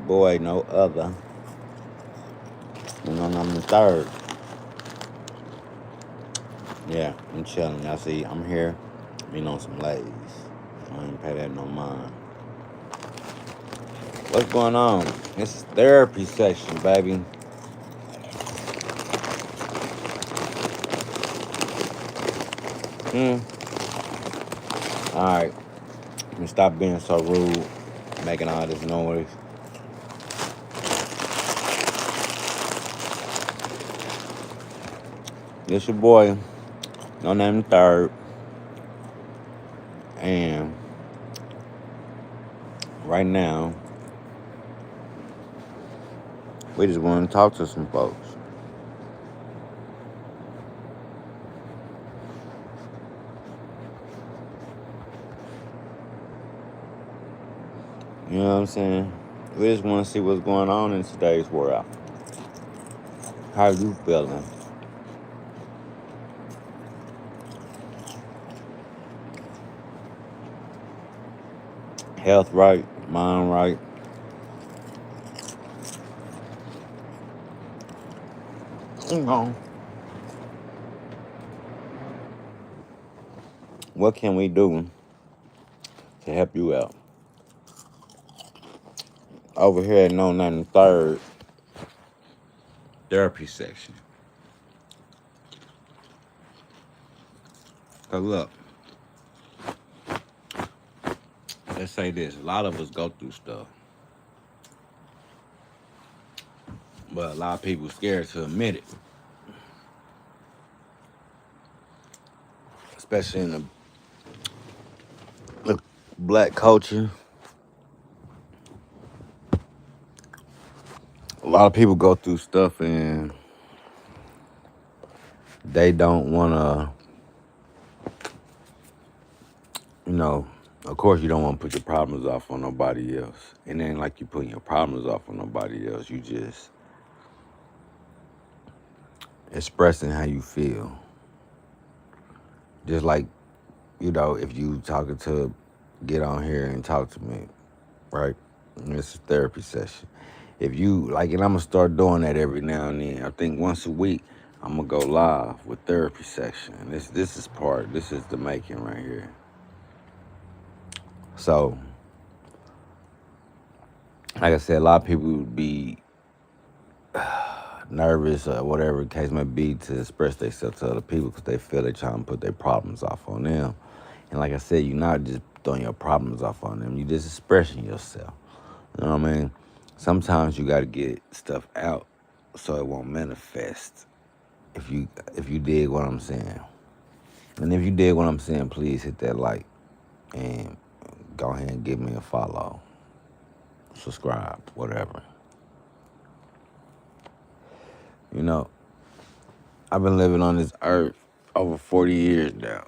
boy, no other. I'm the third. Yeah, I'm chilling. Y'all see, I'm here. On some ladies. I ain't pay that no mind. What's going on? This is therapy session, baby. Hmm. All right. Let me stop being so rude, making all this noise. This your boy, no name third, and right now we just want to talk to some folks. You know what I'm saying? We just want to see what's going on in today's world. How you feeling? Health right, mind right. You what can we do to help you out? Over here at No Name Third therapy section. Cause look, let's say this: a lot of us go through stuff, but a lot of people scared to admit it, especially in the black culture. A lot of people go through stuff and they don't want to, of course you don't want to put your problems off on nobody else. And then like you putting your problems off on nobody else, you just expressing how you feel. Just like, if you talking to, get on here and talk to me, right? It's a therapy session. If you like, and I'm gonna start doing that every now and then. I think once a week I'm gonna go live with therapy section. And this is the making right here. So, like I said, a lot of people would be nervous or whatever the case may be to express themselves to other people because they feel they're trying to put their problems off on them. And like I said, you're not just throwing your problems off on them. You're just expressing yourself. You know what I mean? Sometimes you got to get stuff out so it won't manifest. If you dig what I'm saying. And if you dig what I'm saying, please hit that like and go ahead and give me a follow. Subscribe, whatever. I've been living on this earth over 40 years now.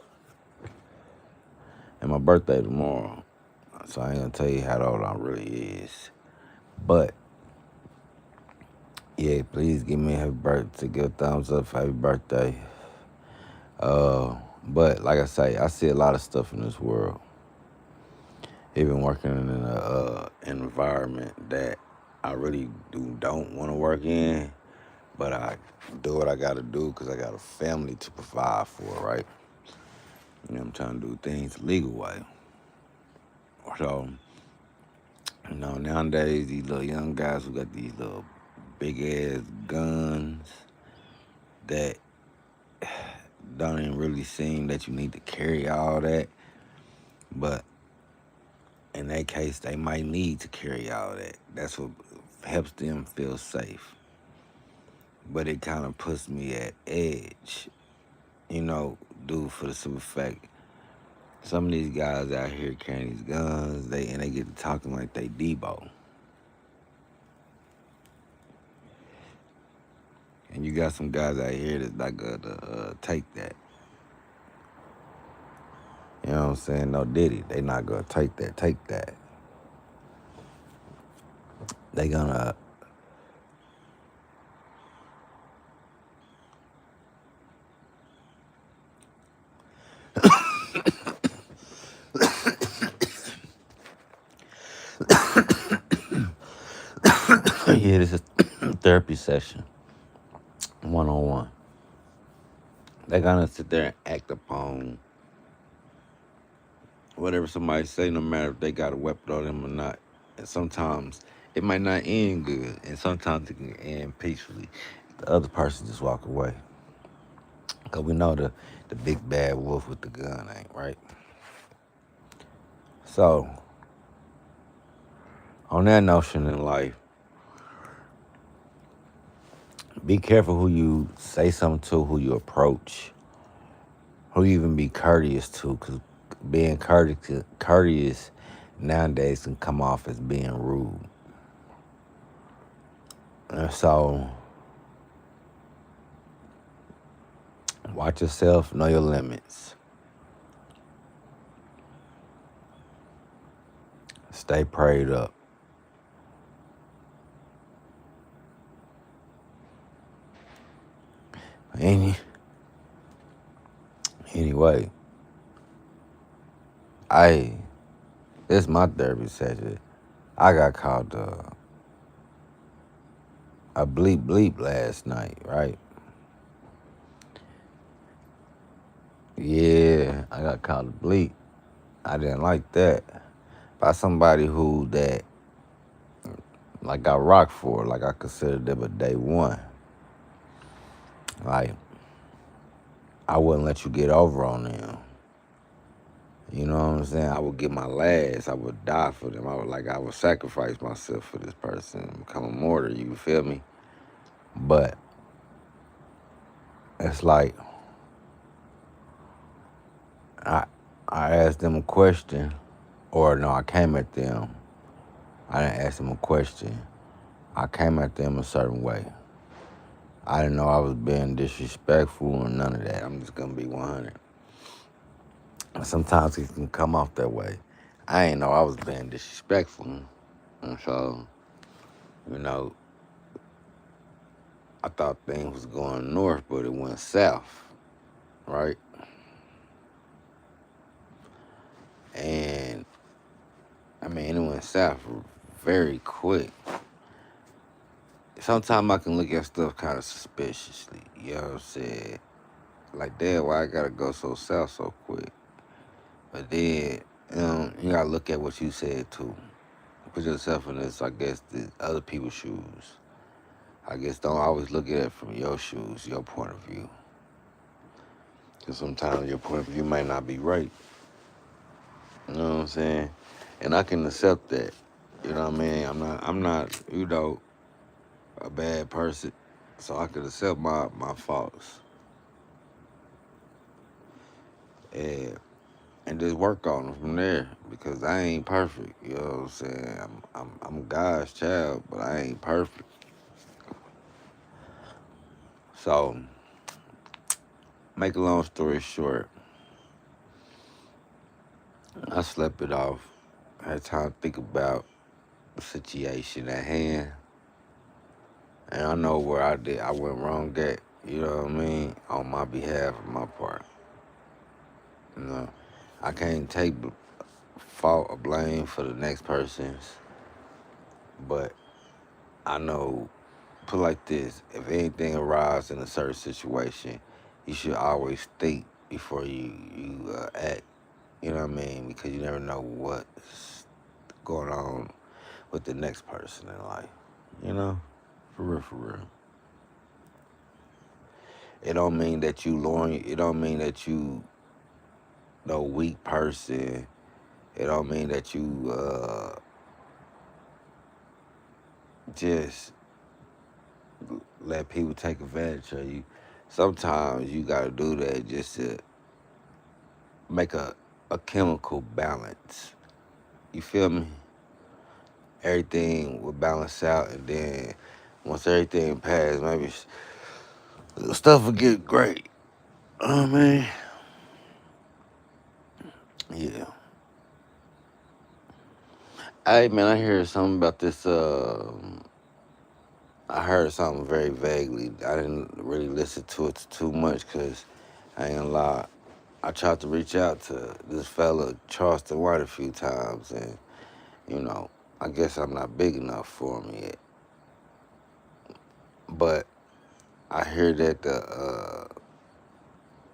And my birthday tomorrow. So I ain't gonna tell you how old I really is. But yeah, please give me a happy birthday. Give a thumbs up for happy birthday. But like I say, I see a lot of stuff in this world. Even working in an environment that I really don't want to work in, but I do what I got to do because I got a family to provide for, right? I'm trying to do things the legal way. So, nowadays, these little young guys who got these little big-ass guns that don't even really seem that you need to carry all that, but in that case, they might need to carry all that. That's what helps them feel safe. But it kind of puts me at edge, due for the simple fact, some of these guys out here carrying these guns, they get to talking like they Debo. And you got some guys out here that's not gonna take that. You know what I'm saying? No Diddy, they not gonna take that. They gonna Yeah, this is therapy session, one on one. They're gonna sit there and act upon whatever somebody say, no matter if they got a weapon on them or not. And sometimes it might not end good, and sometimes it can end peacefully. The other person just walk away, cause we know the big bad wolf with the gun ain't right. So on that notion in life, be careful who you say something to, who you approach, who you even be courteous to, cause being courteous nowadays can come off as being rude. And so watch yourself, know your limits. Stay prayed up. Any anyway, I this my therapy session. I got called a bleep bleep last night, right? Yeah, I got called a bleep. I didn't like that. By somebody who that like got rocked for, like I considered them a day one. Like I wouldn't let you get over on them. You know what I'm saying? I would give my last. I would die for them. I would sacrifice myself for this person, become a martyr. You feel me? But it's like I I asked them a question, or no, I came at them. I didn't ask them a question. I came at them a certain way. I didn't know I was being disrespectful or none of that. I'm just gonna be 100. Sometimes it can come off that way. I ain't know I was being disrespectful, and so you know I thought things was going north, but it went south, right? And I mean, it went south very quick. Sometimes I can look at stuff kind of suspiciously. You know what I'm saying? Like, damn, why I gotta go so south so quick? But then, you gotta look at what you said too. Put yourself in this, I guess, the other people's shoes. I guess don't always look at it from your shoes, your point of view. Because sometimes your point of view might not be right. You know what I'm saying? And I can accept that. You know what I mean? I'm not, a bad person. So I can accept my faults. And just work on them from there because I ain't perfect. You know what I'm saying? I'm God's child, but I ain't perfect. So, make a long story short, I slept it off. I had time to think about the situation at hand, and I know where I went wrong at. You know what I mean? On my behalf, on my part. You know, I can't take fault or blame for the next person's, but I know, put like this, if anything arises in a certain situation, you should always think before you act. You know what I mean? Because you never know what's going on with the next person in life. You know, for real, for real. It don't mean that you loyal. It don't mean that you no weak person. It don't mean that you just let people take advantage of you. Sometimes you gotta do that just to make a chemical balance. You feel me? Everything will balance out, and then once everything passes, maybe stuff will get great. I mean, yeah. Hey man, I heard something about this. I heard something very vaguely. I didn't really listen to it too much because I ain't gonna lie. I tried to reach out to this fella Charleston White a few times, and you know, I guess I'm not big enough for him yet. But I hear that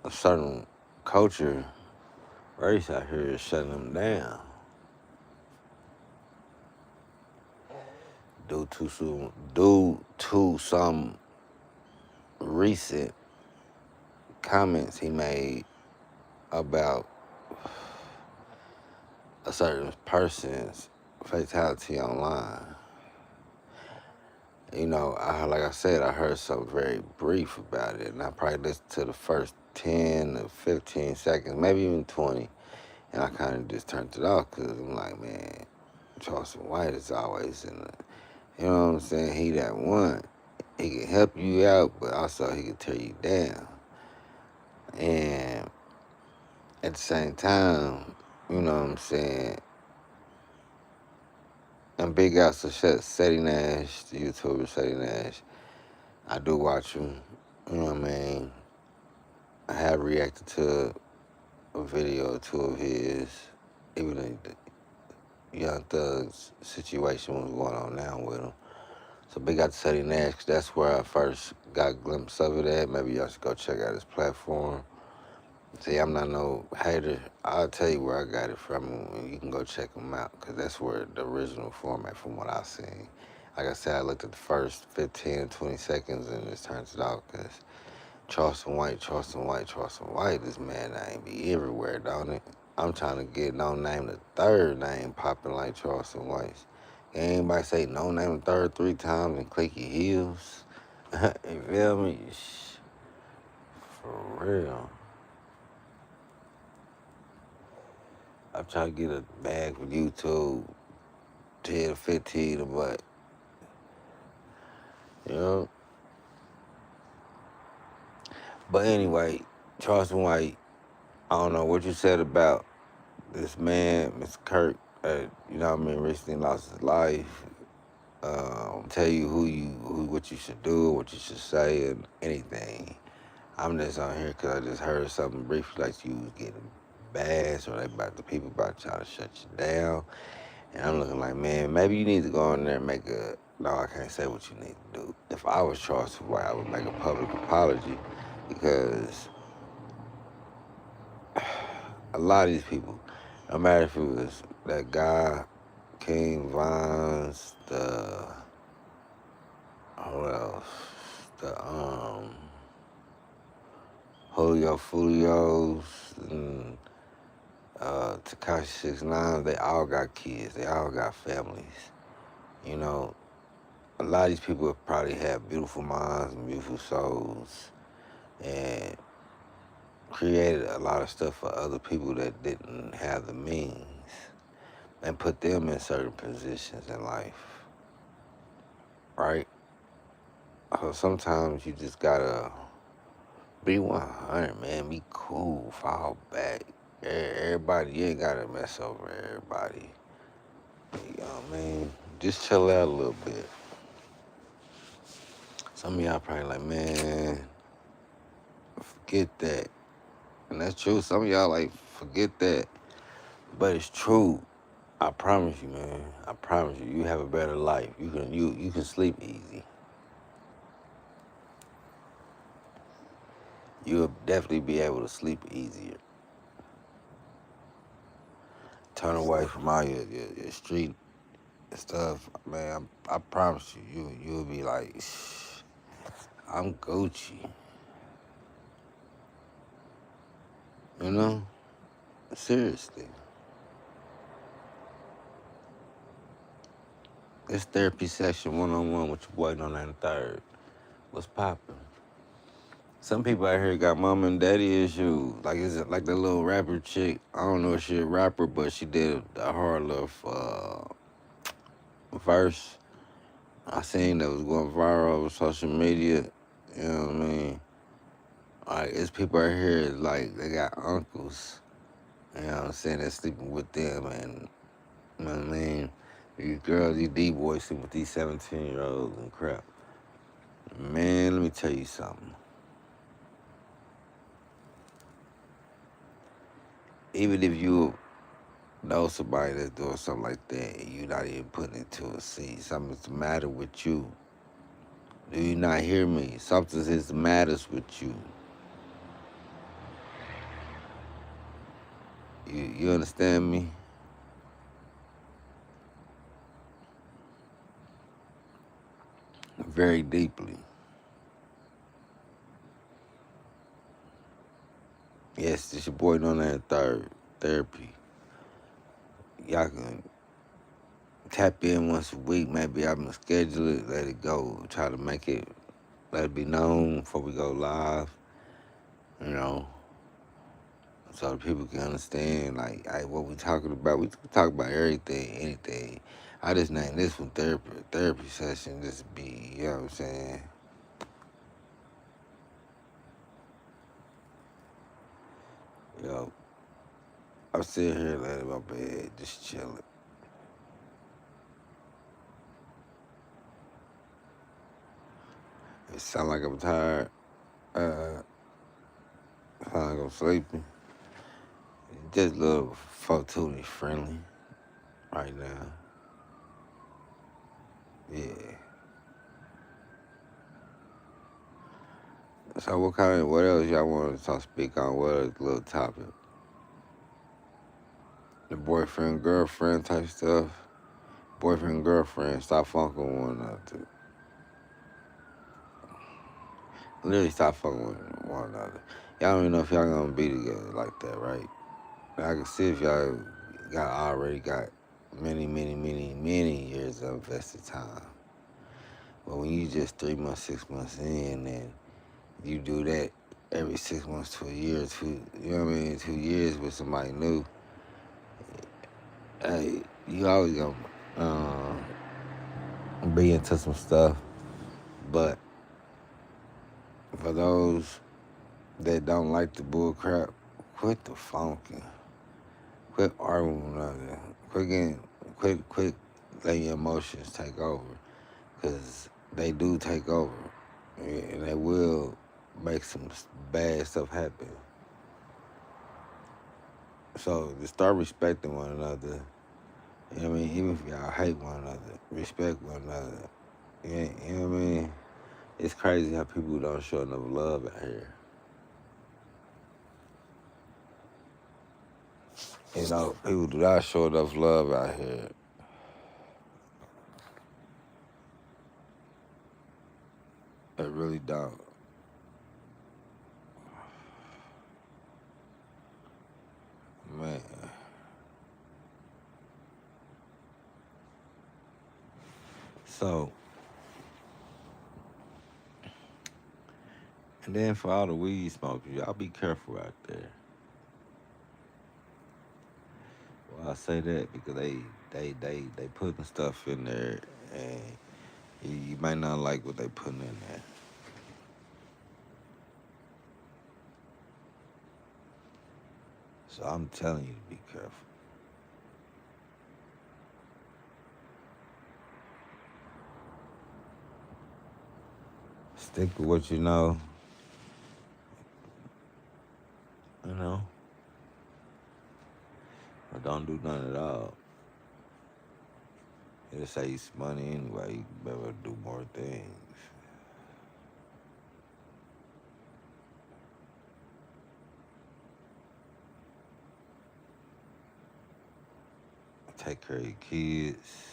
a certain culture race out here is shutting them down due to some recent comments he made about a certain person's fatality online. Like I said, I heard something very brief about it, and I probably listened to the first 10 to 15 seconds, maybe even 20, and I kind of just turned it off because I'm like, man, Charleston White is always in the, you know what I'm saying? He that one. He can help you out, but also he can tear you down. And at the same time, you know what I'm saying? And big outs to Seti Nash, the YouTuber Seti Nash. I do watch him. You know what I mean? I have reacted to a video or two of his, even though the Young Thug's situation was going on now with him. So big out to Seti Nash, 'cause that's where I first got a glimpse of it at. Maybe y'all should go check out his platform. See, I'm not no hater. I'll tell you where I got it from, and you can go check them out, because that's where the original format from what I've seen. Like I said, I looked at the first 15 to 20 seconds and just turned it off, because Charleston White, this man name be everywhere, don't it? I'm trying to get No Name the third name popping like Charleston White's. Anybody say No Name the third 3 times and click your heels? You feel me? For real. I'm trying to get a bag for YouTube, 10 to 15 a month. You know? But anyway, Charleston White, I don't know what you said about this man, Mr. Kirk, you know what I mean, recently lost his life. Tell you what you should do, what you should say, and anything. I'm just on here because I just heard something briefly like you was getting bashed, or the people about trying to shut you down. And I'm looking like, man, maybe you need to go in there and make a. No, I can't say what you need to do. If I was Charleston White, I would make a public apology, because a lot of these people, no matter if it was that guy, King Vines, who else? The Julio Fulios, and Tekashi 6ix9ine, they all got kids, they all got families. You know, a lot of these people have probably had beautiful minds and beautiful souls, and created a lot of stuff for other people that didn't have the means, and put them in certain positions in life, right? So sometimes you just gotta be 100, man. Be cool, fall back. Everybody, you ain't gotta mess over everybody. You know what I mean? Just chill out a little bit. Some of y'all probably like, man, forget that. And that's true. Some of y'all like, forget that. But it's true. I promise you, man. I promise you, you have a better life. You can sleep easy. You'll definitely be able to sleep easier. Turn away from all your street stuff, man. I promise you'll be like, I'm Gucci. You know? Seriously. It's therapy session 1-on-1 with your boy No Name the Third. What's poppin'? Some people out here got mama and daddy issues. Like, is it like the little rapper chick? I don't know if she a rapper, but she did a hard little verse. I seen that was going viral over social media. You know what I mean? Like, it's people out here, like, they got uncles, you know what I'm saying, that's sleeping with them, and, you know what I mean? These girls, these D-boys sleeping with these 17-year-olds and crap. Man, let me tell you something. Even if you know somebody that's doing something like that and you're not even putting it to a scene, something's the matter with you, Do you not hear me? Something is matters with you. You understand me? Very deeply. Yes, this your boy on that third therapy. Y'all can tap in once a week. Maybe I'm gonna schedule it, let it go. Try to make it, let it be known before we go live. You know, so that people can understand like what we talking about. We talk about everything, anything. I just named this one therapy session. Just be, you know what I'm saying? Yo, I'm sitting here laying in my bed, just chilling. It sound like I'm tired. Uh, sound like I'm sleeping. Just a little fortuity friendly right now. Yeah. So what else y'all want to speak on? What other little topic? The boyfriend, girlfriend type stuff. Boyfriend, girlfriend, stop fucking with one another. Literally stop fucking with one another. Y'all don't even know if y'all gonna be together like that, right? I can see if y'all already got many years of invested time. But when you just 3 months, 6 months in, and you do that every 6 months to a year, you know what I mean, 2 years with somebody new, hey, you always gonna be into some stuff. But for those that don't like the bull crap, quit the funking. Quit arguing with one another. Quit letting your emotions take over. Because they do take over. And they will make some bad stuff happen. So just start respecting one another. You know what I mean? Even if y'all hate one another, respect one another. You know what I mean? It's crazy how people don't show enough love out here. You know, people do not show enough love out here. They really don't. Man. So, and then for all the weed smokers, y'all be careful out there. Well, I say that because they putting stuff in there, and you might not like what they putting in there. So I'm telling you to be careful. Stick with what you know. You know, or don't do none at all. It'll save you some money anyway. You can be able to do more things. Take care of your kids.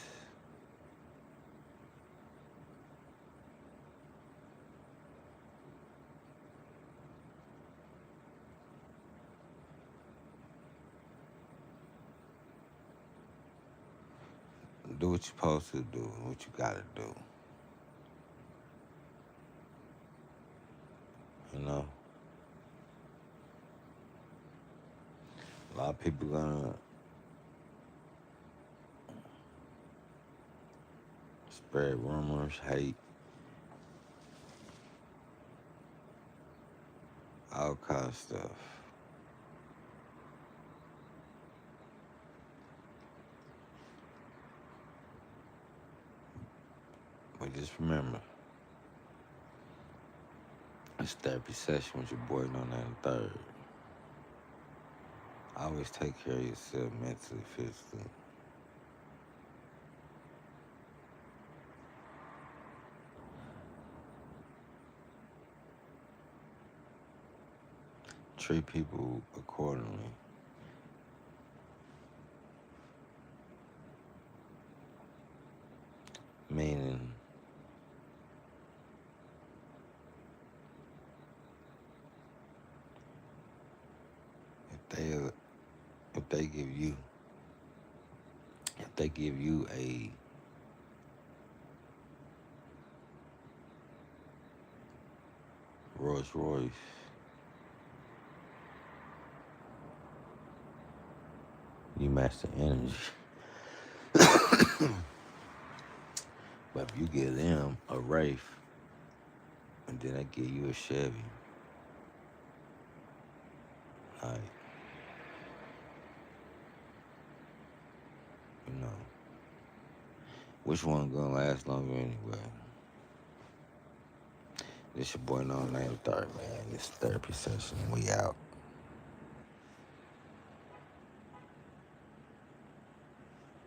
Do what you're supposed to do, what you gotta do. You know? A lot of people gonna spread rumors, hate, all kind of stuff. But just remember, it's therapy session with your boy on that third. Always take care of yourself mentally, physically. treat people accordingly. Meaning, if they if they give you if they give you a Rolls Royce, you match the energy. But if you give them a Wraith and then they give you a Chevy, like, you know, which one gonna last longer anyway? This your boy No Name Third, man. This therapy session. We out.